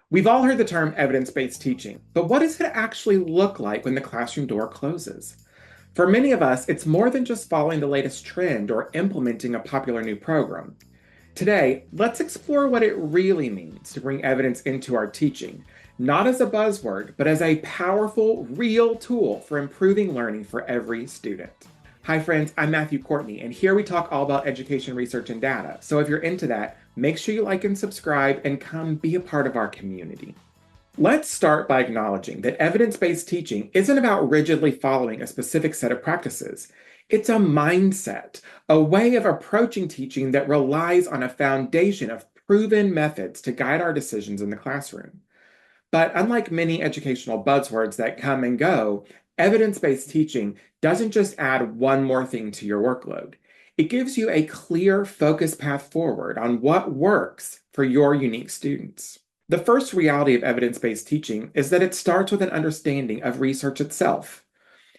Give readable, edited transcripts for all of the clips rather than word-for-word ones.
We've all heard the term evidence-based teaching, but what does it actually look like when the classroom door closes? For many of us, it's more than just following the latest trend or implementing a popular new program. Today, let's explore what it really means to bring evidence into our teaching, not as a buzzword, but as a powerful, real tool for improving learning for every student. Hi, friends, I'm Courtney, and here we talk all about education research and data. So if you're into that, make sure you like and subscribe and come be a part of our community. Let's start by acknowledging that evidence-based teaching isn't about rigidly following a specific set of practices. It's a mindset, a way of approaching teaching that relies on a foundation of proven methods to guide our decisions in the classroom. But unlike many educational buzzwords that come and go, evidence-based teaching doesn't just add one more thing to your workload. It gives you a clear, focused path forward on what works for your unique students. The first reality of evidence-based teaching is that it starts with an understanding of research itself.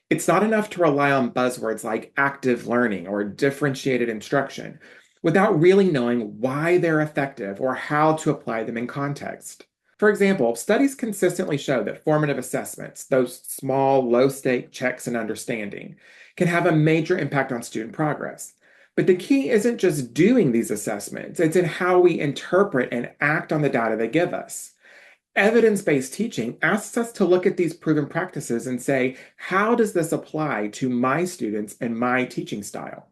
It's not enough to rely on buzzwords like active learning or differentiated instruction without really knowing why they're effective or how to apply them in context. For example, studies consistently show that formative assessments, those small, low-stake checks in understanding, can have a major impact on student progress. But the key isn't just doing these assessments, it's in how we interpret and act on the data they give us. Evidence-based teaching asks us to look at these proven practices and say, how does this apply to my students and my teaching style?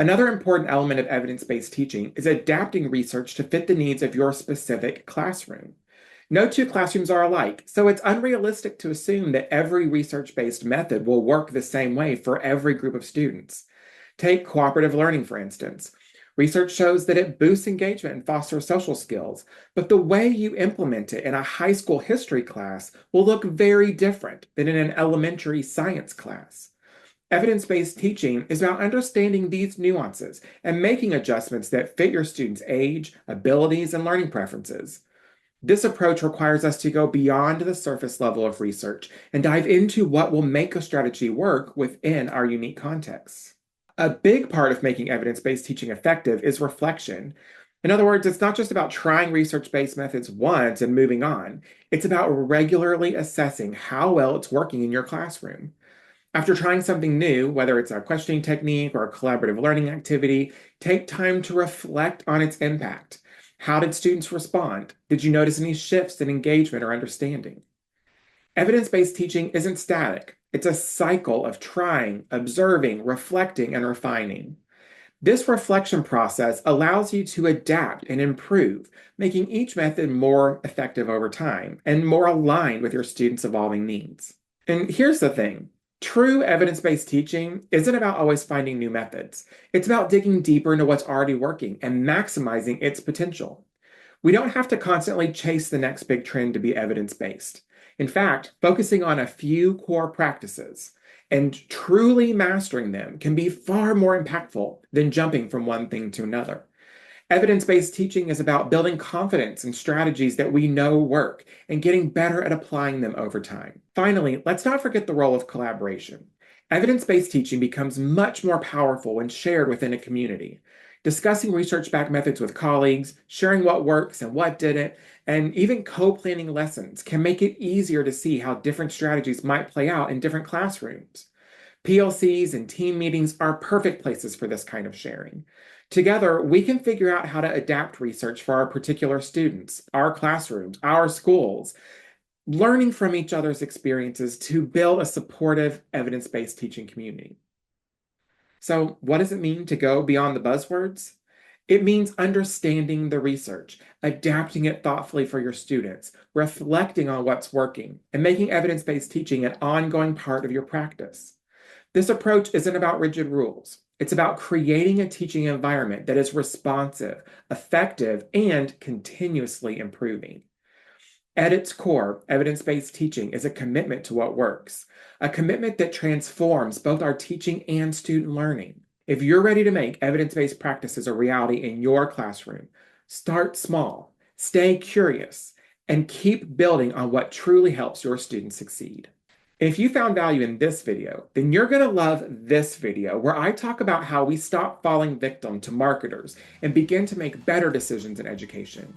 Another important element of evidence-based teaching is adapting research to fit the needs of your specific classroom. No two classrooms are alike, so it's unrealistic to assume that every research-based method will work the same way for every group of students. Take cooperative learning, for instance. Research shows that it boosts engagement and fosters social skills, but the way you implement it in a high school history class will look very different than in an elementary science class. Evidence-based teaching is about understanding these nuances and making adjustments that fit your students' age, abilities, and learning preferences. This approach requires us to go beyond the surface level of research and dive into what will make a strategy work within our unique contexts. A big part of making evidence-based teaching effective is reflection. In other words, it's not just about trying research-based methods once and moving on. It's about regularly assessing how well it's working in your classroom. After trying something new, whether it's a questioning technique or a collaborative learning activity, take time to reflect on its impact. How did students respond? Did you notice any shifts in engagement or understanding? Evidence-based teaching isn't static. It's a cycle of trying, observing, reflecting, and refining. This reflection process allows you to adapt and improve, making each method more effective over time and more aligned with your students' evolving needs. And here's the thing. True evidence-based teaching isn't about always finding new methods. It's about digging deeper into what's already working and maximizing its potential. We don't have to constantly chase the next big trend to be evidence-based. In fact, focusing on a few core practices and truly mastering them can be far more impactful than jumping from one thing to another. Evidence-based teaching is about building confidence in strategies that we know work and getting better at applying them over time. Finally, let's not forget the role of collaboration. Evidence-based teaching becomes much more powerful when shared within a community. Discussing research-backed methods with colleagues, sharing what works and what didn't, and even co-planning lessons can make it easier to see how different strategies might play out in different classrooms. PLCs and team meetings are perfect places for this kind of sharing. Together, we can figure out how to adapt research for our particular students, our classrooms, our schools, learning from each other's experiences to build a supportive, evidence-based teaching community. So, what does it mean to go beyond the buzzwords? It means understanding the research, adapting it thoughtfully for your students, reflecting on what's working, and making evidence-based teaching an ongoing part of your practice. This approach isn't about rigid rules. It's about creating a teaching environment that is responsive, effective, and continuously improving. At its core, evidence-based teaching is a commitment to what works, a commitment that transforms both our teaching and student learning. If you're ready to make evidence-based practices a reality in your classroom, start small, stay curious, and keep building on what truly helps your students succeed. If you found value in this video, then you're going to love this video where I talk about how we stop falling victim to marketers and begin to make better decisions in education.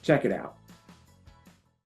Check it out.